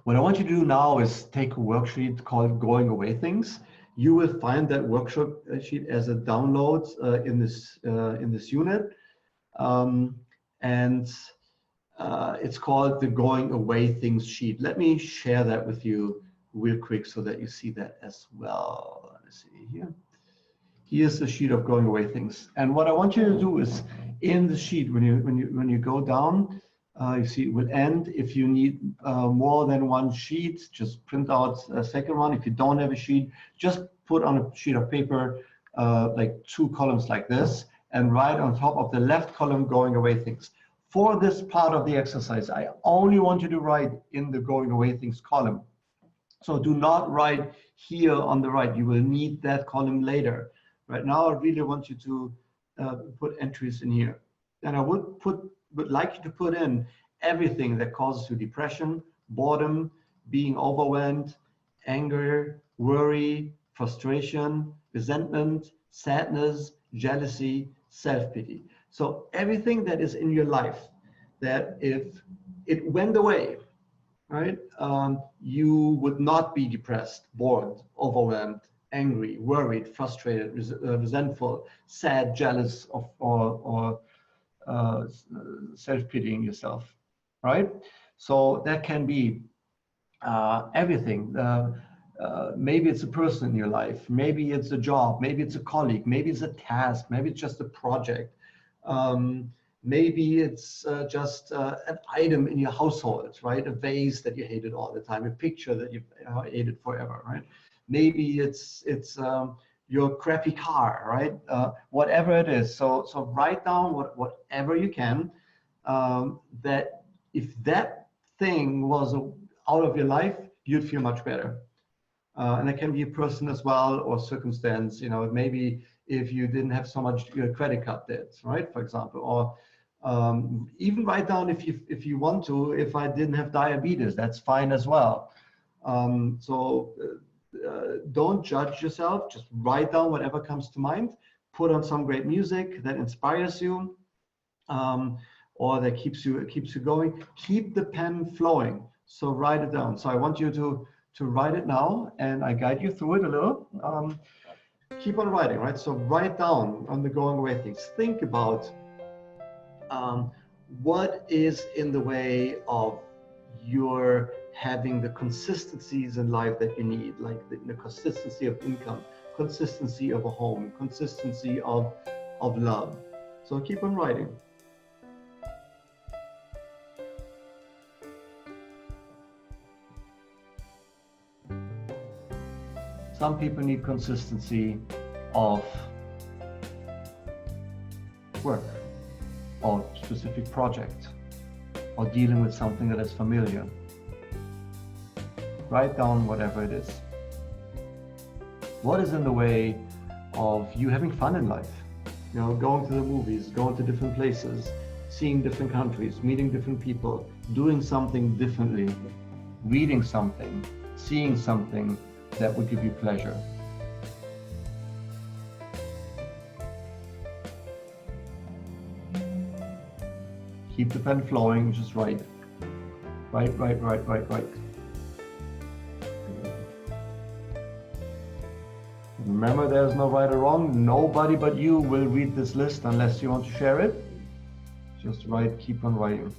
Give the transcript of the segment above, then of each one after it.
What I want you to do now is take a worksheet called Going Away Things. You will find that worksheet as a download in this unit. And it's called the Going Away Things sheet. Let me share that with you real quick so that you see that as well. Let me see here. Here's the sheet of Going Away Things. And what I want you to do is in the sheet, when you go down, you see it will end. If you need more than one sheet, just print out a second one. If you don't have a sheet, just put on a sheet of paper like 2 columns like this, and write on top of the left column Going Away Things. For this part of the exercise, I only want you to write in the Going Away Things column. So do not write here on the right. You will need that column later. Right now, I really want you to put entries in here. And I would like you to put in everything that causes you depression, boredom, being overwhelmed, anger, worry, frustration, resentment, sadness, jealousy, self-pity. So everything that is in your life that if it went away, right, you would not be depressed, bored, overwhelmed, angry, worried, frustrated, resentful, sad, jealous of, or self-pitying yourself, right? So that can be everything. Maybe it's a person in your life, maybe it's a job, maybe it's a colleague, maybe it's a task, maybe it's just a project. Maybe it's just an item in your household, right? A vase that you hated all the time, a picture that you hated forever, right? Maybe it's your crappy car, right? Whatever it is. So write down whatever you can. That if that thing was out of your life, you'd feel much better. And it can be a person as well, or circumstance. You know, maybe if you didn't have so much credit card debt, right? For example, or even write down if you want to. If I didn't have diabetes, that's fine as well. Don't judge yourself. Just write down whatever comes to mind. Put on some great music that inspires you, or that keeps you going. Keep the pen flowing. So write it down. So I want you to write it now, and I guide you through it a little. Keep on writing, right? So write down on the Going Away Things. Think about what is in the way of your having the consistencies in life that you need, like the consistency of income, consistency of a home, consistency of love. So keep on writing. Some people need consistency of work or specific project or dealing with something that is familiar. Write down whatever it is. What is in the way of you having fun in life? You know, going to the movies, going to different places, seeing different countries, meeting different people, doing something differently, reading something, seeing something that would give you pleasure. Keep the pen flowing, just write. Write. Remember, there's no right or wrong. Nobody but you will read this list unless you want to share it. Just write, keep on writing.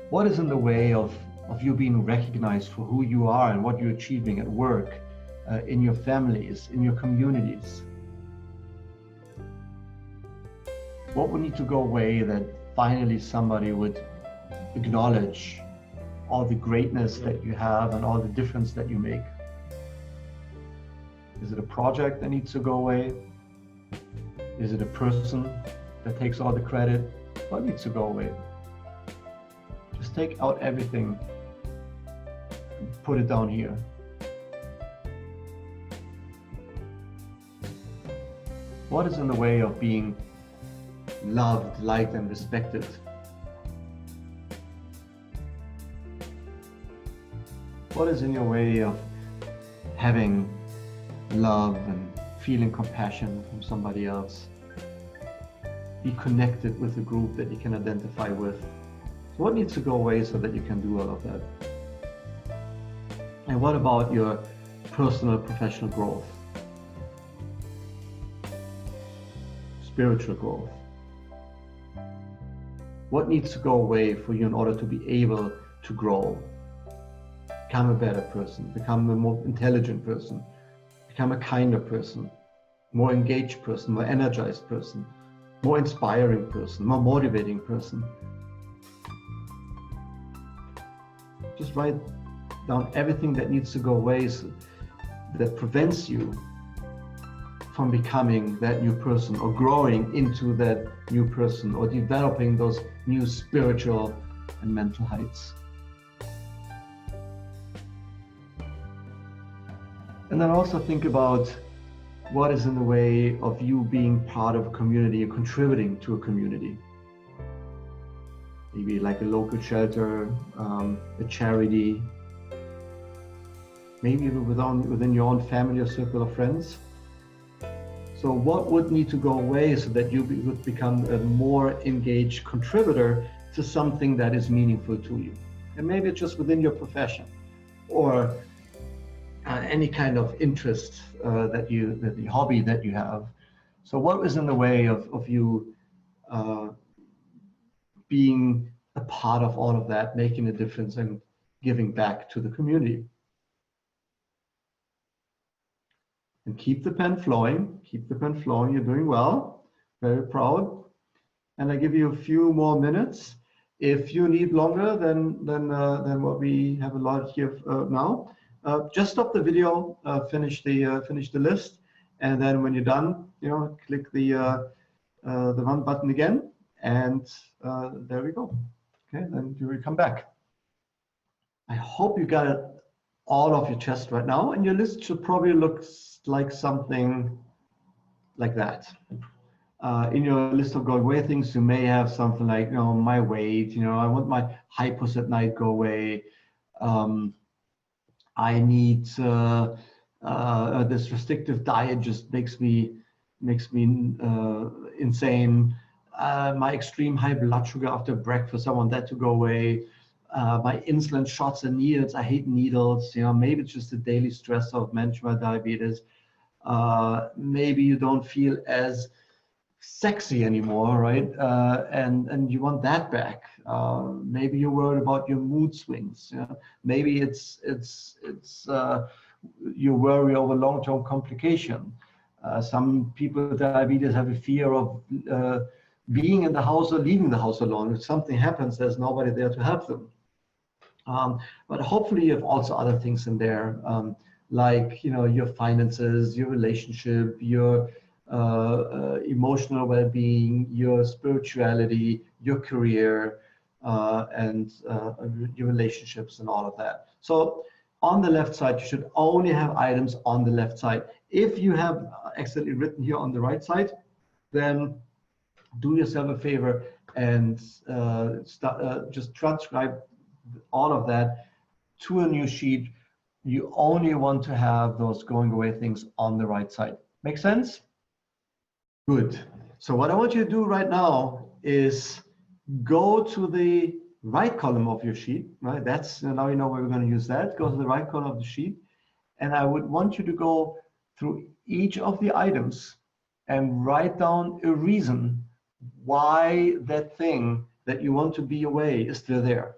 What is in the way of you being recognized for who you are and what you're achieving at work, in your families, in your communities? What would need to go away that finally somebody would acknowledge all the greatness that you have and all the difference that you make? Is it a project that needs to go away? Is it a person that takes all the credit? What needs to go away? Just take out everything and put it down here. What is in the way of being loved, liked, and respected? What is in your way of having love and feeling compassion from somebody else? Be connected with a group that you can identify with. So what needs to go away so that you can do all of that? And what about your personal, professional growth? Spiritual growth? What needs to go away for you in order to be able to grow? Become a better person, become a more intelligent person, become a kinder person, more engaged person, more energized person, more inspiring person, more motivating person. Just write down everything that needs to go away that prevents you from becoming that new person or growing into that new person or developing those new spiritual and mental heights. And then also think about what is in the way of you being part of a community or contributing to a community. Maybe like a local shelter, a charity, maybe even within your own family or circle of friends. So what would need to go away so that you would become a more engaged contributor to something that is meaningful to you? And maybe it's just within your profession or any kind of interest the hobby that you have. So what is in the way of you being a part of all of that, making a difference and giving back to the community? And keep the pen flowing, keep the pen flowing. You're doing well, very proud. And I give you a few more minutes. If you need longer than what we have allotted here now, just stop the video, finish the list, and then when you're done, click the run button again, and there we go. Okay, then you will come back. I hope you got it all off your chest right now, and your list should probably look like something like that. In your list of going away things, you may have something like, my weight, I want my hypos at night go away. I need this restrictive diet just makes me insane. My extreme high blood sugar after breakfast, I want that to go away. My insulin shots and needles, I hate needles. Maybe it's just the daily stress of managing diabetes. Maybe you don't feel as sexy anymore, right? And you want that back. Maybe you're worried about your mood swings. Maybe it's you worry over long-term complication. Some people with diabetes have a fear of being in the house or leaving the house alone. If something happens, there's nobody there to help them. But hopefully you have also other things in there, like your finances, your relationship, your emotional well-being, your spirituality, your career, and your relationships and all of that. So on the left side, you should only have items on the left side. If you have accidentally written here on the right side, then do yourself a favor and just transcribe all of that to a new sheet. You only want to have those going away things on the right side. Make sense? Good. So what I want you to do right now is go to the right column of your sheet, right? That's now you know where we're going to use that. Go to the right column of the sheet. And I would want you to go through each of the items and write down a reason why that thing that you want to be away is still there.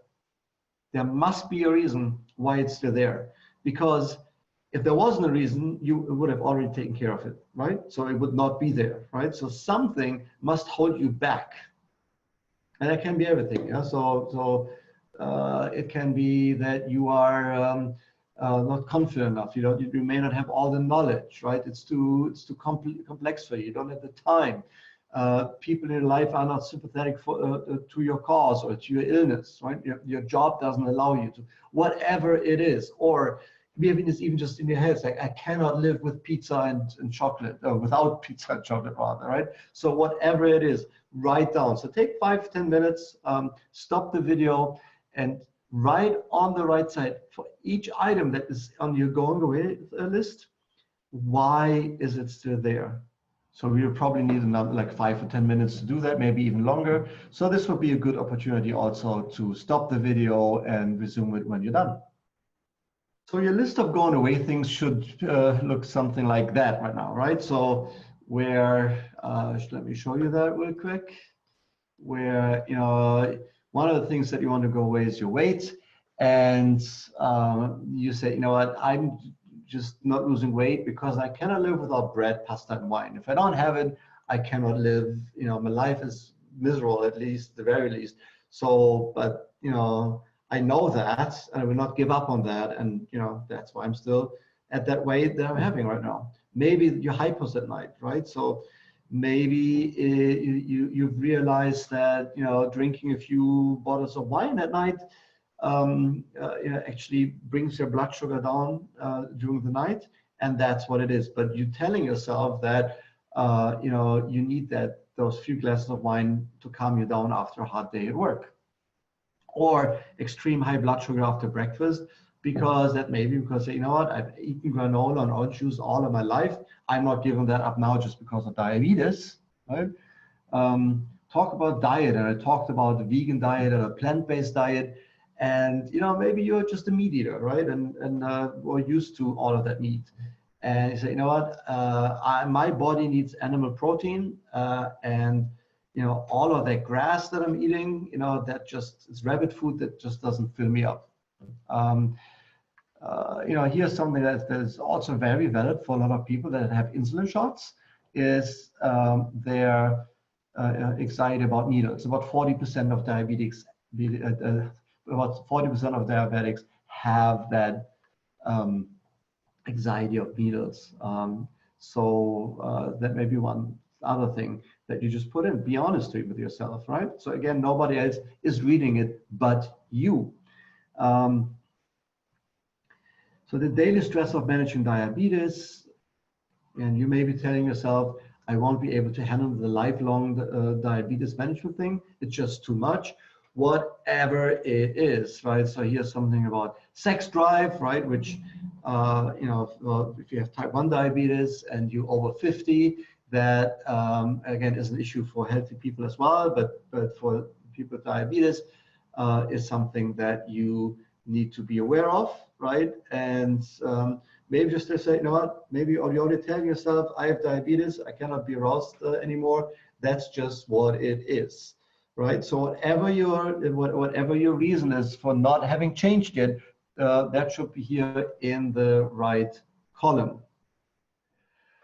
There must be a reason why it's still there, because if there wasn't a reason, you would have already taken care of it, right? So it would not be there, right? So something must hold you back, and that can be everything. Yeah. So it can be that you are not confident enough. You may not have all the knowledge, right? It's too complex for you. You don't have the time. People in your life are not sympathetic to your cause or to your illness, right? Your job doesn't allow you to, whatever it is. Or maybe it's even just in your head, it's like, I cannot live with pizza and chocolate, without pizza and chocolate rather, right? So whatever it is, write down. So take 5-10 minutes, stop the video and write on the right side for each item that is on your going away list, why is it still there? So we will probably need another like 5 or 10 minutes to do that, maybe even longer. So this would be a good opportunity also to stop the video and resume it when you're done. So your list of going away things should look something like that right now, right? So where, let me show you that real quick. Where, you know, one of the things that you want to go away is your weight. And you say, you know what, I'm just not losing weight because I cannot live without bread, pasta, and wine. If I don't have it, I cannot live. You know, my life is miserable, at least, the very least. So, but, you know, I know that, and I will not give up on that. And, you know, that's why I'm still at that weight that I'm having right now. Maybe you're hypos at night, right? So maybe you've realized that, you know, drinking a few bottles of wine at night you know, actually brings your blood sugar down during the night, and that's what it is. But you're telling yourself that you know, you need those few glasses of wine to calm you down after a hard day at work, or extreme high blood sugar after breakfast, because that may be because, you know what, I've eaten granola and orange juice all of my life. I'm not giving that up now just because of diabetes, right? Talk about diet, and I talked about the vegan diet or a plant-based diet. And, you know, maybe you're just a meat eater, right? And we're used to all of that meat. And you say, you know what, my body needs animal protein, and, you know, all of that grass that I'm eating, you know, that just is rabbit food that just doesn't fill me up. You know, here's something that is also very valid for a lot of people that have insulin shots, is their anxiety about needles. About 40% of diabetics, about 40% of diabetics have that anxiety of needles. So that may be one other thing that you just put in. Be honest with yourself, right? So again, nobody else is reading it but you. So the daily stress of managing diabetes, and you may be telling yourself, I won't be able to handle the lifelong diabetes management thing. It's just too much. Whatever it is, right? So here's something about sex drive, right? Which, you know, if you have type 1 diabetes and you're over 50, that again is an issue for healthy people as well, but for people with diabetes is something that you need to be aware of, right? And maybe just to say, you know what, maybe you're already telling yourself, I have diabetes, I cannot be aroused anymore. That's just what it is, right? So whatever your reason is for not having changed yet, that should be here in the right column.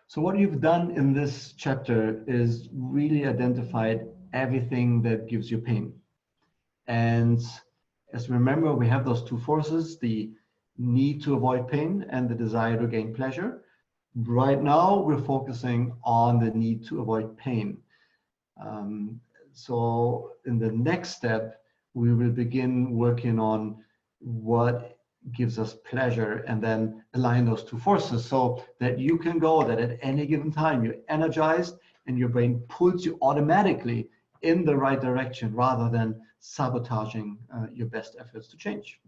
So what you've done in this chapter is really identified everything that gives you pain. And as we remember, we have those two forces, the need to avoid pain and the desire to gain pleasure. Right now, we're focusing on the need to avoid pain. So in the next step, we will begin working on what gives us pleasure and then align those two forces so that you can go that at any given time you're energized and your brain pulls you automatically in the right direction rather than sabotaging your best efforts to change.